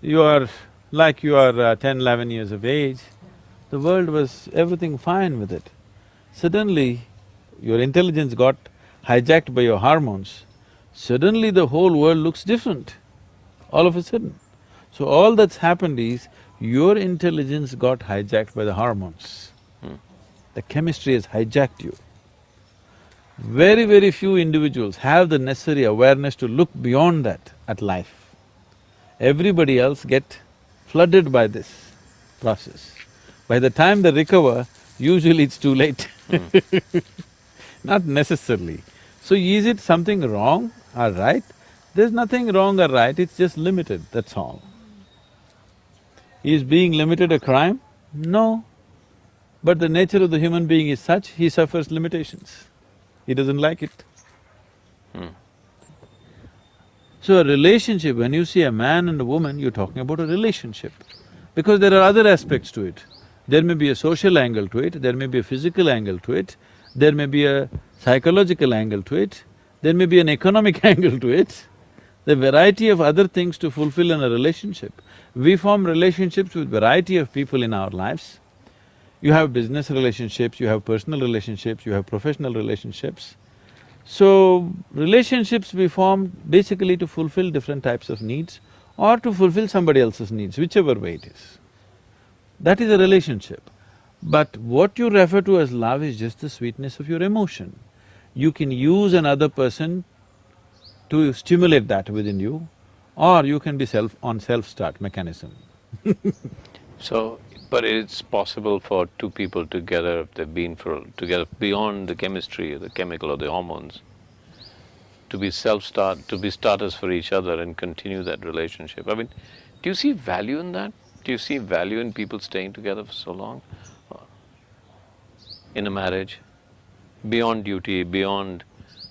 You are… like you are 10, 11 years of age, the world was everything fine with it. Suddenly, your intelligence got hijacked by your hormones, suddenly the whole world looks different, all of a sudden. So all that's happened is, your intelligence got hijacked by the hormones. Hmm. The chemistry has hijacked you. Very, very few individuals have the necessary awareness to look beyond that at life. Everybody else get flooded by this process. By the time they recover, usually it's too late. Hmm. Not necessarily. So is it something wrong or right? There's nothing wrong or right, it's just limited, that's all. Is being limited a crime? No. But the nature of the human being is such, he suffers limitations. He doesn't like it. Hmm. So a relationship, when you see a man and a woman, you're talking about a relationship. Because there are other aspects to it. There may be a social angle to it, there may be a physical angle to it, there may be a psychological angle to it, there may be an economic angle to it. The variety of other things to fulfill in a relationship. We form relationships with variety of people in our lives. You have business relationships, you have personal relationships, you have professional relationships. So, relationships we form basically to fulfill different types of needs or to fulfill somebody else's needs, whichever way it is. That is a relationship. But what you refer to as love is just the sweetness of your emotion. You can use another person to stimulate that within you, or you can be on self-start mechanism. So, but it's possible for two people together, if they've been together beyond the chemistry, or the chemical or the hormones, to be to be starters for each other and continue that relationship. I mean, do you see value in that? Do you see value in people staying together for so long? In a marriage? Beyond duty, beyond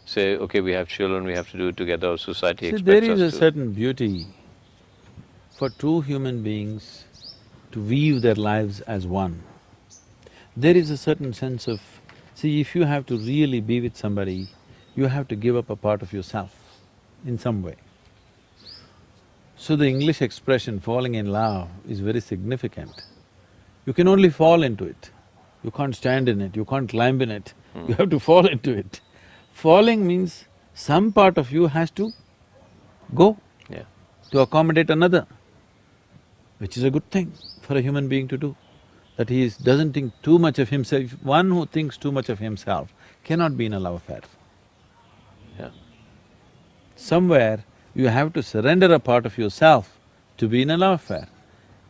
say, okay, we have children, we have to do it together, society See, expects there us is a to. certain beauty for two human beings to weave their lives as one. There is a certain sense of… see, if you have to really be with somebody, you have to give up a part of yourself in some way. So the English expression falling in love is very significant. You can only fall into it. You can't stand in it, you can't climb in it, you have to fall into it. Falling means some part of you has to go Yeah. to accommodate another, which is a good thing for a human being to do. That doesn't think too much of himself. One who thinks too much of himself cannot be in a love affair. Yeah. Somewhere you have to surrender a part of yourself to be in a love affair.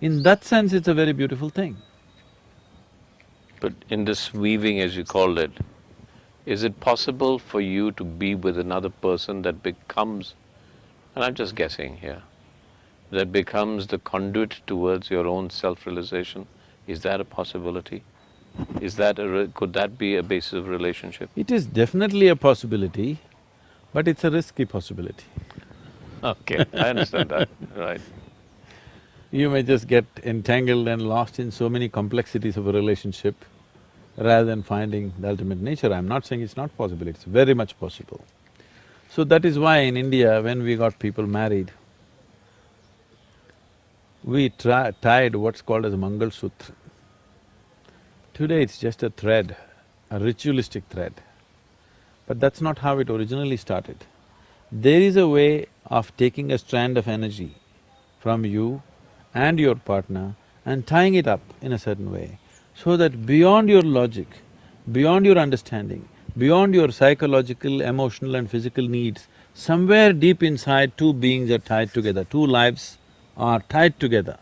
In that sense, it's a very beautiful thing. But in this weaving, as you called it, is it possible for you to be with another person that becomes, and I'm just guessing here, that becomes the conduit towards your own self-realization? Is that a possibility? Could that be a basis of relationship? It is definitely a possibility, but it's a risky possibility. Okay, I understand that, right. You may just get entangled and lost in so many complexities of a relationship rather than finding the ultimate nature. I'm not saying it's not possible, it's very much possible. So that is why in India, when we got people married, we tied what's called as a Mangal Sutra. Today it's just a thread, a ritualistic thread. But that's not how it originally started. There is a way of taking a strand of energy from you and your partner and tying it up in a certain way, so that beyond your logic, beyond your understanding, beyond your psychological, emotional and physical needs, somewhere deep inside two beings are tied together, two lives are tied together.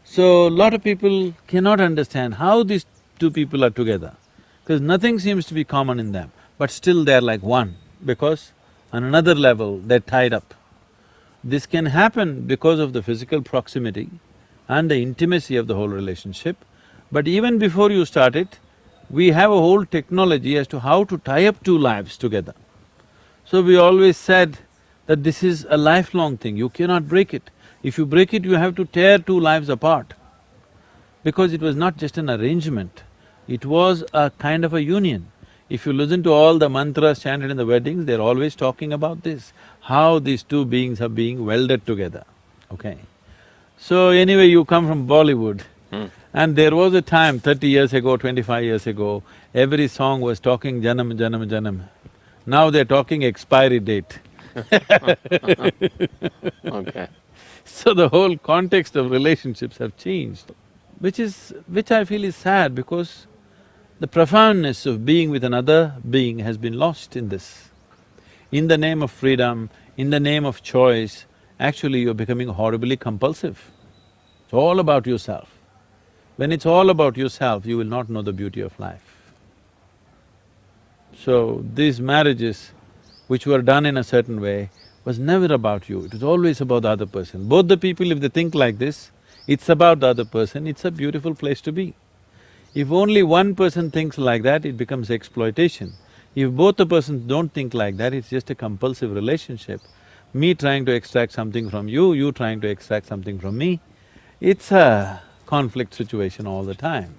So, lot of people cannot understand how these two people are together, because nothing seems to be common in them, but still they're like one, because on another level they're tied up. This can happen because of the physical proximity and the intimacy of the whole relationship, but even before you start it, we have a whole technology as to how to tie up two lives together. So we always said that this is a lifelong thing, you cannot break it. If you break it, you have to tear two lives apart. Because it was not just an arrangement, it was a kind of a union. If you listen to all the mantras chanted in the weddings, they're always talking about this, how these two beings are being welded together, okay? So anyway, you come from Bollywood, Hmm. and there was a time 30 years ago, 25 years ago, every song was talking Janam, Janam, Janam. Now they're talking expiry date. Okay. So the whole context of relationships have changed, which I feel is sad because the profoundness of being with another being has been lost in this. In the name of freedom, in the name of choice, actually you're becoming horribly compulsive. It's all about yourself. When it's all about yourself, you will not know the beauty of life. So these marriages which were done in a certain way was never about you, it was always about the other person. Both the people, if they think like this, it's about the other person, it's a beautiful place to be. If only one person thinks like that, it becomes exploitation. If both the persons don't think like that, it's just a compulsive relationship. Me trying to extract something from you, you trying to extract something from me, it's a conflict situation all the time.